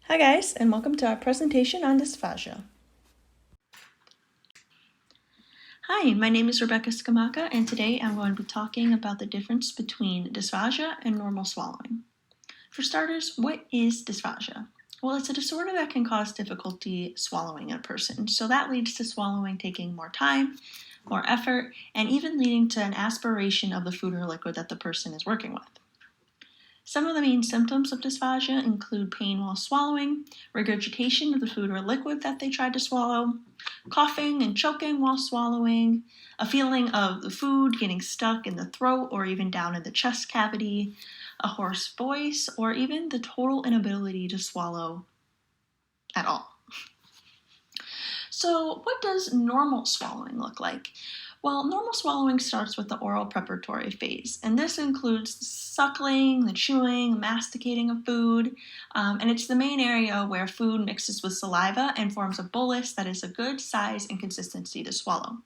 Hi guys, and welcome to our presentation on dysphagia. Hi, my name is Rebecca Skamaka, and today I'm going to be talking about the difference between dysphagia and normal swallowing. For starters, what is dysphagia? Well, it's a disorder that can cause difficulty swallowing in a person, so that leads to swallowing taking more time, more effort, and even leading to an aspiration of the food or liquid that the person is working with. Some of the main symptoms of dysphagia include pain while swallowing, regurgitation of the food or liquid that they tried to swallow, coughing and choking while swallowing, a feeling of the food getting stuck in the throat or even down in the chest cavity, a hoarse voice, or even the total inability to swallow at all. So, what does normal swallowing look like? Well, normal swallowing starts with the oral preparatory phase, and this includes the suckling, the chewing, the masticating of food, and it's the main area where food mixes with saliva and forms a bolus that is a good size and consistency to swallow.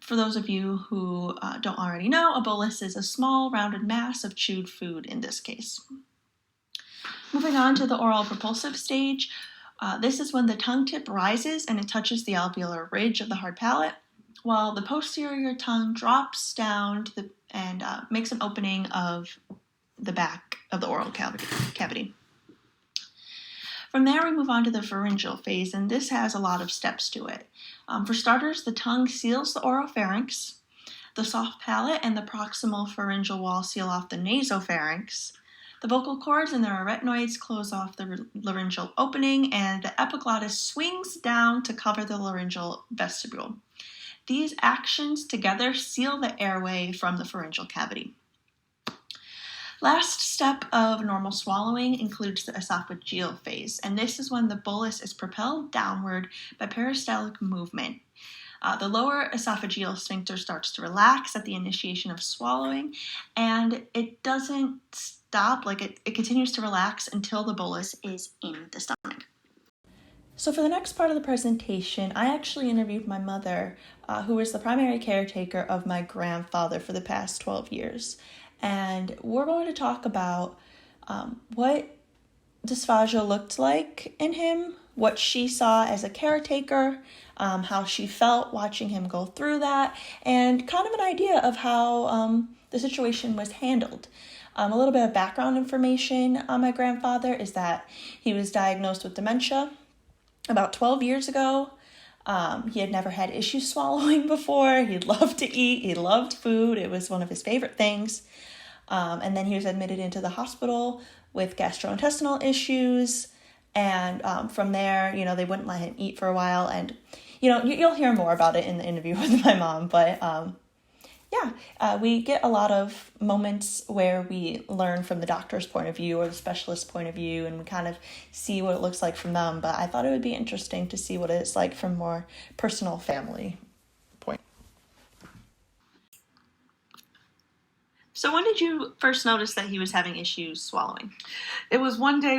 For those of you who don't already know, a bolus is a small rounded mass of chewed food in this case. Moving on to the oral propulsive stage, this is when the tongue tip rises and it touches the alveolar ridge of the hard palate, while the posterior tongue drops down to and makes an opening of the back of the oral cavity. From there, we move on to the pharyngeal phase, and this has a lot of steps to it. For starters, the tongue seals the oropharynx, the soft palate and the proximal pharyngeal wall seal off the nasopharynx. The vocal cords and the arytenoids close off the laryngeal opening, and the epiglottis swings down to cover the laryngeal vestibule. These actions together seal the airway from the pharyngeal cavity. Last step of normal swallowing includes the esophageal phase, and this is when the bolus is propelled downward by peristaltic movement. The lower esophageal sphincter starts to relax at the initiation of swallowing, and it doesn't stop, it continues to relax until the bolus is in the stomach. So for the next part of the presentation, I actually interviewed my mother, who was the primary caretaker of my grandfather for the past 12 years. And we're going to talk about what dysphagia looked like in him, what she saw as a caretaker, how she felt watching him go through that, and kind of an idea of how the situation was handled. A little bit of background information on my grandfather is that he was diagnosed with dementia about 12 years ago. He had never had issues swallowing before. He loved to eat. He loved food. It was one of his favorite things. And then he was admitted into the hospital with gastrointestinal issues. And from there, they wouldn't let him eat for a while. And, you'll hear more about it in the interview with my mom. But we get a lot of moments where we learn from the doctor's point of view or the specialist's point of view, and we kind of see what it looks like from them. But I thought it would be interesting to see what it's like from more personal family point. So when did you first notice that he was having issues swallowing? It was one day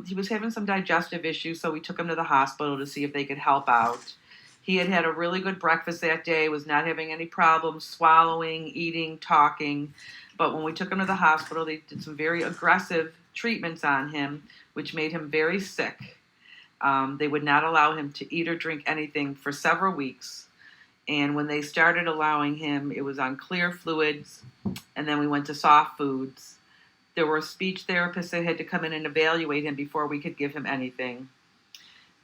he was having some digestive issues, so we took him to the hospital to see if they could help out. He had had a really good breakfast that day, was not having any problems swallowing, eating, talking. But when we took him to the hospital, they did some very aggressive treatments on him, which made him very sick. They would not allow him to eat or drink anything for several weeks. And when they started allowing him, it was on clear fluids, and then we went to soft foods. There were speech therapists that had to come in and evaluate him before we could give him anything.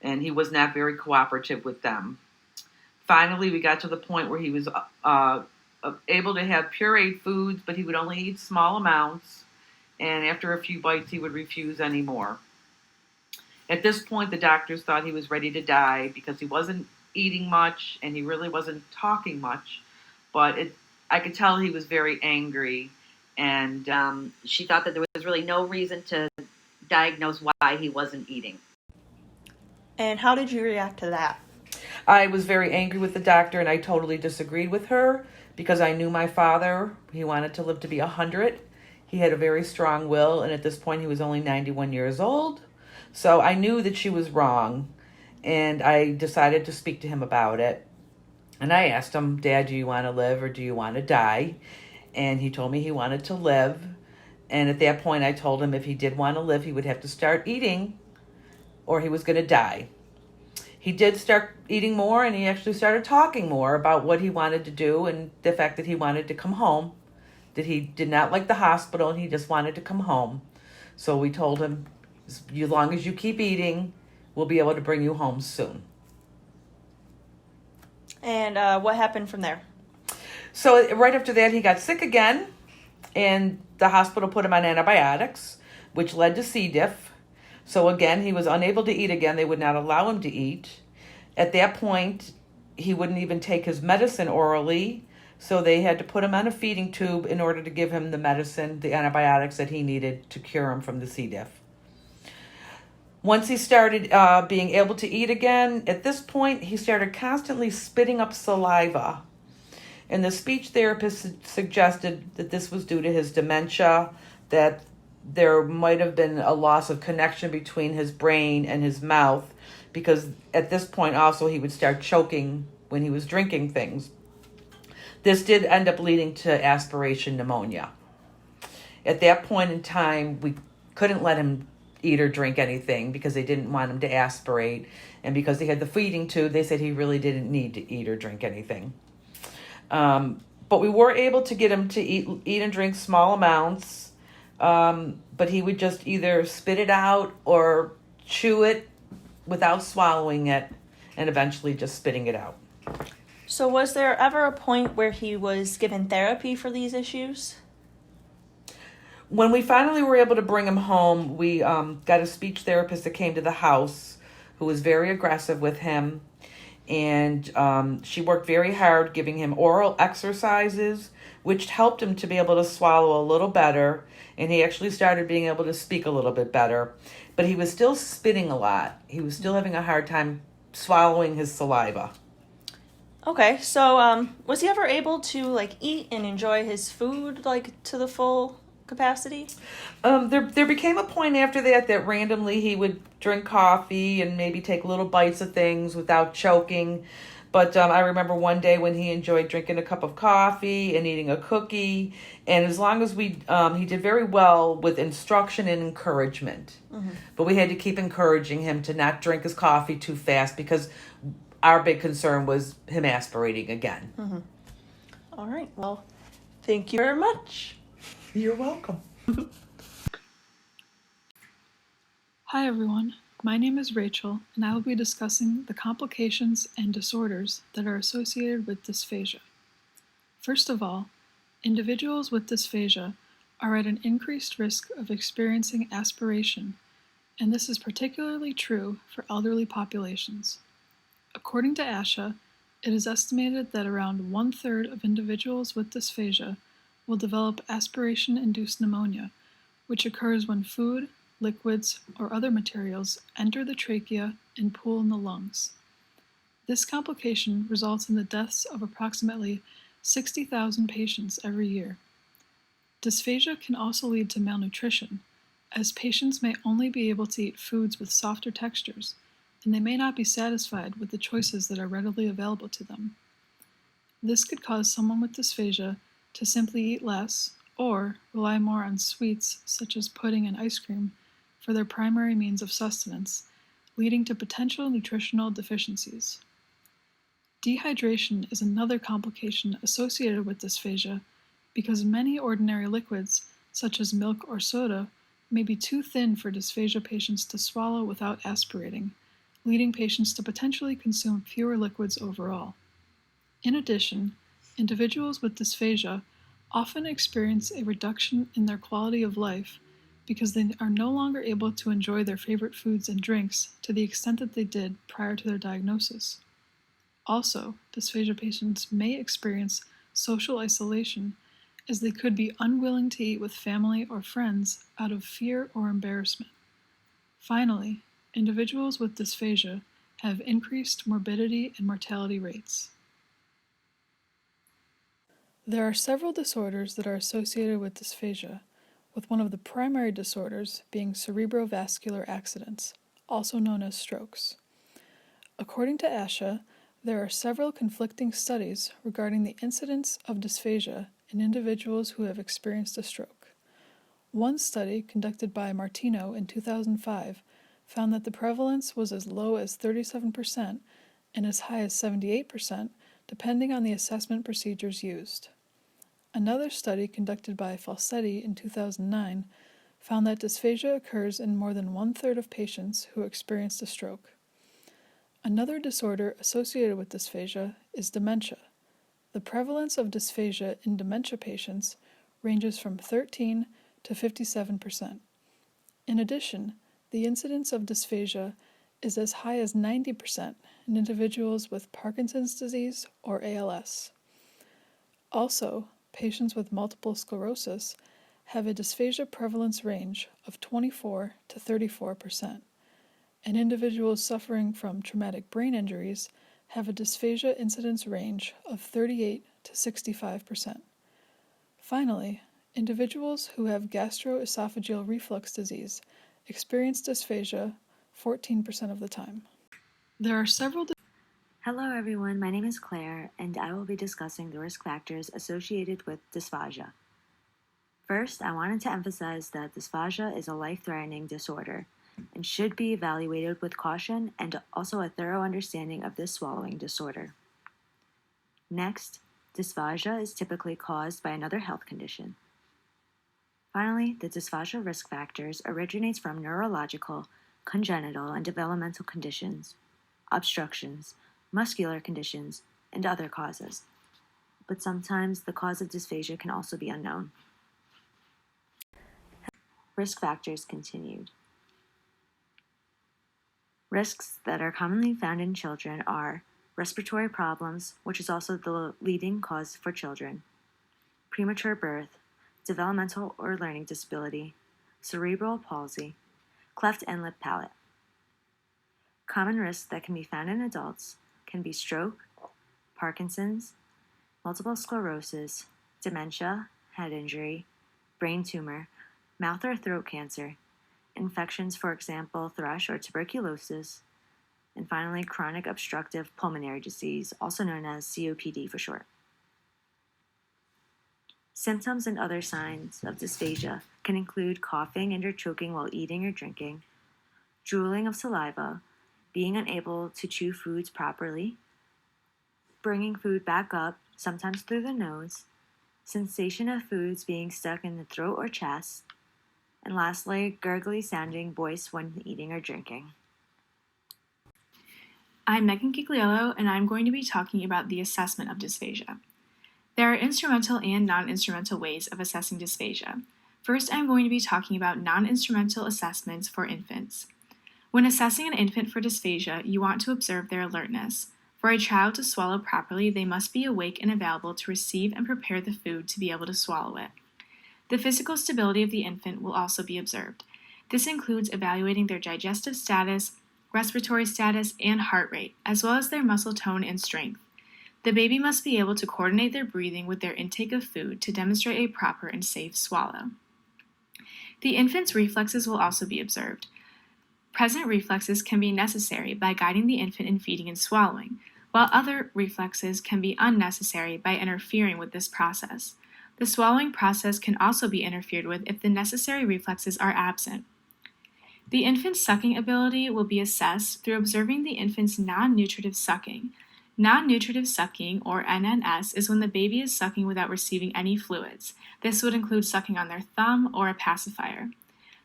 And he was not very cooperative with them. Finally, we got to the point where he was able to have pureed foods, but he would only eat small amounts. And after a few bites, he would refuse anymore. At this point, the doctors thought he was ready to die because he wasn't eating much and he really wasn't talking much. But I could tell he was very angry. And she thought that there was really no reason to diagnose why he wasn't eating. And how did you react to that? I was very angry with the doctor, and I totally disagreed with her because I knew my father. He wanted to live to be 100. He had a very strong will, and at this point he was only 91 years old. So I knew that she was wrong, and I decided to speak to him about it. And I asked him, Dad, do you want to live or do you want to die? And he told me he wanted to live. And at that point, I told him if he did want to live, he would have to start eating or he was going to die. He did start eating more, and he actually started talking more about what he wanted to do and the fact that he wanted to come home, that he did not like the hospital and he just wanted to come home. So we told him, as long as you keep eating, we'll be able to bring you home soon. And what happened from there? So right after that, he got sick again, and the hospital put him on antibiotics, which led to C. diff. So again, he was unable to eat again. They would not allow him to eat. At that point, he wouldn't even take his medicine orally, so they had to put him on a feeding tube in order to give him the medicine, the antibiotics that he needed to cure him from the C. diff. Once he started being able to eat again, at this point, he started constantly spitting up saliva. And the speech therapist suggested that this was due to his dementia, that there might have been a loss of connection between his brain and his mouth, because at this point also he would start choking when he was drinking things. This did end up leading to aspiration pneumonia. At that point in time, we couldn't let him eat or drink anything because they didn't want him to aspirate. And because he had the feeding tube, they said he really didn't need to eat or drink anything. But we were able to get him to eat and drink small amounts. But he would just either spit it out or chew it without swallowing it, and eventually just spitting it out. So was there ever a point where he was given therapy for these issues? When we finally were able to bring him home, we got a speech therapist that came to the house who was very aggressive with him. And she worked very hard giving him oral exercises, which helped him to be able to swallow a little better. And he actually started being able to speak a little bit better. But he was still spitting a lot. He was still having a hard time swallowing his saliva. Okay, so was he ever able to eat and enjoy his food to the full capacity? There became a point after that randomly he would drink coffee and maybe take little bites of things without choking. But I remember one day when he enjoyed drinking a cup of coffee and eating a cookie. And as long as he did very well with instruction and encouragement. Mm-hmm. But we had to keep encouraging him to not drink his coffee too fast because our big concern was him aspirating again. Mm-hmm. All right. Well, thank you very much. You're welcome. Hi everyone, my name is Rachel, and I will be discussing the complications and disorders that are associated with dysphagia. First of all, individuals with dysphagia are at an increased risk of experiencing aspiration, and this is particularly true for elderly populations. According to ASHA, it is estimated that around 1/3 of individuals with dysphagia will develop aspiration-induced pneumonia, which occurs when food, liquids, or other materials enter the trachea and pool in the lungs. This complication results in the deaths of approximately 60,000 patients every year. Dysphagia can also lead to malnutrition, as patients may only be able to eat foods with softer textures, and they may not be satisfied with the choices that are readily available to them. This could cause someone with dysphagia to simply eat less or rely more on sweets such as pudding and ice cream for their primary means of sustenance, leading to potential nutritional deficiencies. Dehydration is another complication associated with dysphagia because many ordinary liquids, such as milk or soda, may be too thin for dysphagia patients to swallow without aspirating, leading patients to potentially consume fewer liquids overall. In addition, individuals with dysphagia often experience a reduction in their quality of life because they are no longer able to enjoy their favorite foods and drinks to the extent that they did prior to their diagnosis. Also, dysphagia patients may experience social isolation as they could be unwilling to eat with family or friends out of fear or embarrassment. Finally, individuals with dysphagia have increased morbidity and mortality rates. There are several disorders that are associated with dysphagia, with one of the primary disorders being cerebrovascular accidents, also known as strokes. According to ASHA, there are several conflicting studies regarding the incidence of dysphagia in individuals who have experienced a stroke. One study conducted by Martino in 2005 found that the prevalence was as low as 37% and as high as 78%, depending on the assessment procedures used. Another study conducted by Falsetti in 2009 found that dysphagia occurs in more than one-third of patients who experienced a stroke. Another disorder associated with dysphagia is dementia. The prevalence of dysphagia in dementia patients ranges from 13 to 57%. In addition, the incidence of dysphagia is as high as 90% in individuals with Parkinson's disease or ALS. Also, patients with multiple sclerosis have a dysphagia prevalence range of 24 to 34%, and individuals suffering from traumatic brain injuries have a dysphagia incidence range of 38 to 65%. Finally, individuals who have gastroesophageal reflux disease experience dysphagia 14% of the time. There are several Hello everyone, my name is Claire, and I will be discussing the risk factors associated with dysphagia. First, I wanted to emphasize that dysphagia is a life-threatening disorder and should be evaluated with caution and also a thorough understanding of this swallowing disorder. Next, dysphagia is typically caused by another health condition. Finally, the dysphagia risk factors originates from neurological, congenital, and developmental conditions, obstructions, muscular conditions, and other causes. But sometimes the cause of dysphagia can also be unknown. Risk factors continued. Risks that are commonly found in children are respiratory problems, which is also the leading cause for children, premature birth, developmental or learning disability, cerebral palsy, cleft and lip palate. Common risks that can be found in adults can be stroke, Parkinson's, multiple sclerosis, dementia, head injury, brain tumor, mouth or throat cancer, infections, for example, thrush or tuberculosis, and finally, chronic obstructive pulmonary disease, also known as COPD for short. Symptoms and other signs of dysphagia can include coughing and or choking while eating or drinking, drooling of saliva, being unable to chew foods properly, bringing food back up, sometimes through the nose, sensation of foods being stuck in the throat or chest, and lastly, gurgly sounding voice when eating or drinking. I'm Megan Gigliello, and I'm going to be talking about the assessment of dysphagia. There are instrumental and non-instrumental ways of assessing dysphagia. First, I'm going to be talking about non-instrumental assessments for infants. When assessing an infant for dysphagia, you want to observe their alertness. For a child to swallow properly, they must be awake and available to receive and prepare the food to be able to swallow it. The physical stability of the infant will also be observed. This includes evaluating their digestive status, respiratory status, and heart rate, as well as their muscle tone and strength. The baby must be able to coordinate their breathing with their intake of food to demonstrate a proper and safe swallow. The infant's reflexes will also be observed. Present reflexes can be necessary by guiding the infant in feeding and swallowing, while other reflexes can be unnecessary by interfering with this process. The swallowing process can also be interfered with if the necessary reflexes are absent. The infant's sucking ability will be assessed through observing the infant's non-nutritive sucking. Non-nutritive sucking, or NNS, is when the baby is sucking without receiving any fluids. This would include sucking on their thumb or a pacifier.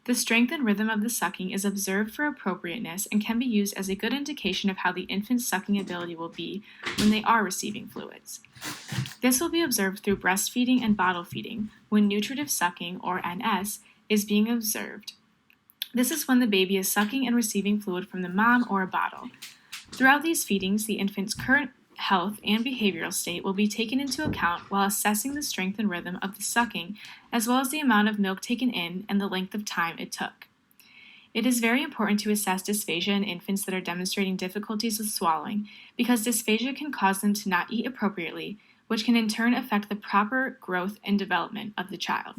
The strength and rhythm of the sucking is observed for appropriateness and can be used as a good indication of how the infant's sucking ability will be when they are receiving fluids. This will be observed through breastfeeding and bottle feeding, when nutritive sucking, or NS, is being observed. This is when the baby is sucking and receiving fluid from the mom or a bottle. Throughout these feedings, the infant's current health and behavioral state will be taken into account while assessing the strength and rhythm of the sucking, as well as the amount of milk taken in and the length of time it took. It is very important to assess dysphagia in infants that are demonstrating difficulties with swallowing, because dysphagia can cause them to not eat appropriately, which can in turn affect the proper growth and development of the child.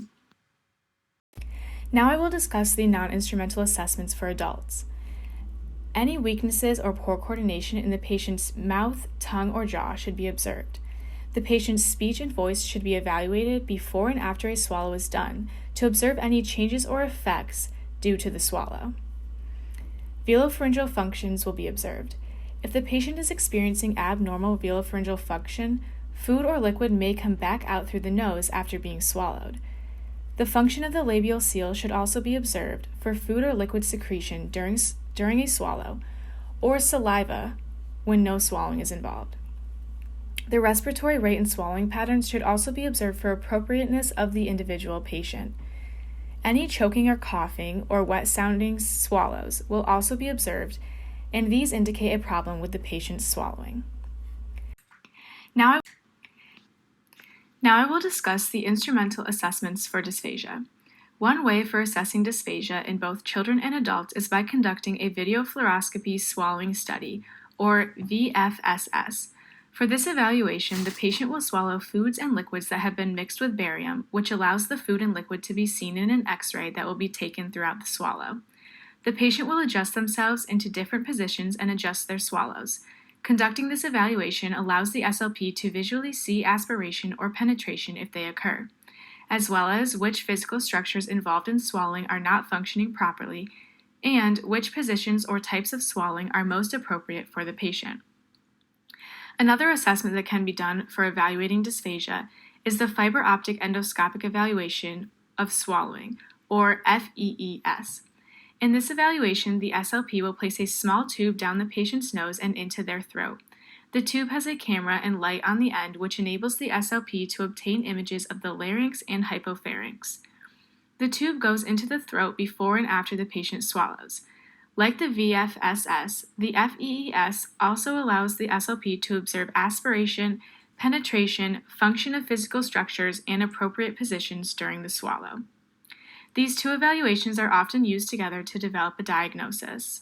Now I will discuss the non-instrumental assessments for adults. Any weaknesses or poor coordination in the patient's mouth, tongue, or jaw should be observed. The patient's speech and voice should be evaluated before and after a swallow is done to observe any changes or effects due to the swallow. Velopharyngeal functions will be observed. If the patient is experiencing abnormal velopharyngeal function, food or liquid may come back out through the nose after being swallowed. The function of the labial seal should also be observed for food or liquid secretion during a swallow, or saliva when no swallowing is involved. The respiratory rate and swallowing patterns should also be observed for appropriateness of the individual patient. Any choking or coughing or wet-sounding swallows will also be observed, and these indicate a problem with the patient's swallowing. Now I will discuss the instrumental assessments for dysphagia. One way for assessing dysphagia in both children and adults is by conducting a video fluoroscopy swallowing study, or VFSS. For this evaluation, the patient will swallow foods and liquids that have been mixed with barium, which allows the food and liquid to be seen in an X-ray that will be taken throughout the swallow. The patient will adjust themselves into different positions and adjust their swallows. Conducting this evaluation allows the SLP to visually see aspiration or penetration if they occur, as well as which physical structures involved in swallowing are not functioning properly, and which positions or types of swallowing are most appropriate for the patient. Another assessment that can be done for evaluating dysphagia is the fiber optic endoscopic evaluation of swallowing, or FEES. In this evaluation, the SLP will place a small tube down the patient's nose and into their throat. The tube has a camera and light on the end, which enables the SLP to obtain images of the larynx and hypopharynx. The tube goes into the throat before and after the patient swallows. Like the VFSS, the FEES also allows the SLP to observe aspiration, penetration, function of physical structures, and appropriate positions during the swallow. These two evaluations are often used together to develop a diagnosis.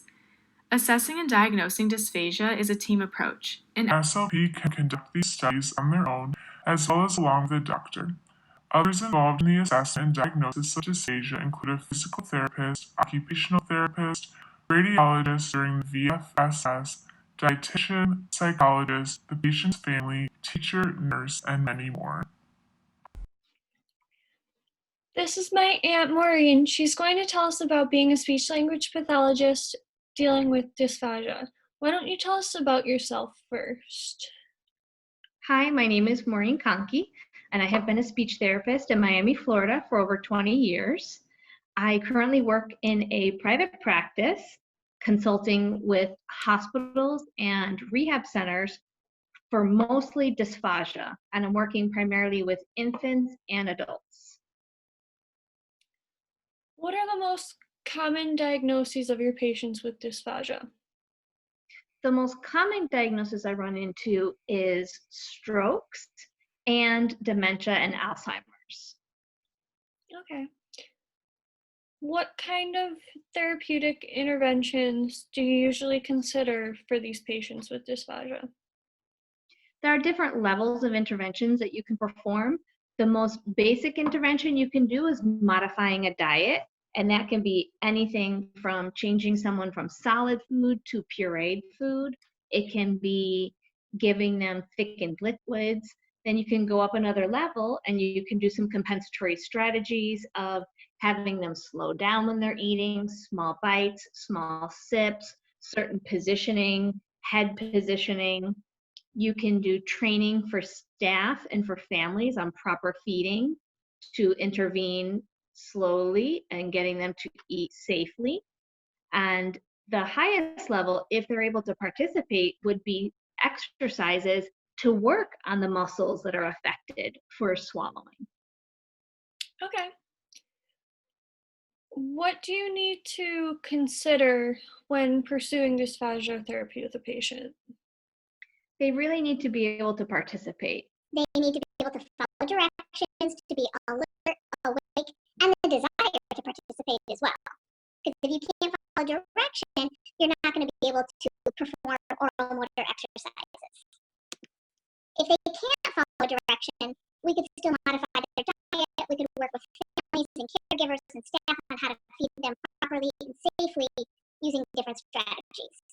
Assessing and diagnosing dysphagia is a team approach. An SLP can conduct these studies on their own as well as along with a doctor. Others involved in the assessment and diagnosis of dysphagia include a physical therapist, occupational therapist, radiologist during the VFSS, dietitian, psychologist, the patient's family, teacher, nurse, and many more. This is my Aunt Maureen. She's going to tell us about being a speech-language pathologist dealing with dysphagia. Why don't you tell us about yourself first? Hi, my name is Maureen Conkey, and I have been a speech therapist in Miami, Florida for over 20 years. I currently work in a private practice consulting with hospitals and rehab centers for mostly dysphagia, and I'm working primarily with infants and adults. What are the most common diagnoses of your patients with dysphagia? The most common diagnosis I run into is strokes and dementia and Alzheimer's. Okay. What kind of therapeutic interventions do you usually consider for these patients with dysphagia? There are different levels of interventions that you can perform. The most basic intervention you can do is modifying a diet, and that can be anything from changing someone from solid food to pureed food. It can be giving them thickened liquids. Then you can go up another level and you can do some compensatory strategies of having them slow down when they're eating, small bites, small sips, certain positioning, head positioning. You can do training for staff and for families on proper feeding to intervene slowly and getting them to eat safely. And the highest level, if they're able to participate, would be exercises to work on the muscles that are affected for swallowing. Okay. What do you need to consider when pursuing dysphagia therapy with a patient? They really need to be able to participate. They need to be able to follow directions, to be alert, awake, and the desire to participate as well. Because if you can't follow direction, you're not going to be able to perform oral motor exercises. If they can't follow direction, we could still modify their diet. We could work with families and caregivers and staff on how to feed them properly and safely using different strategies.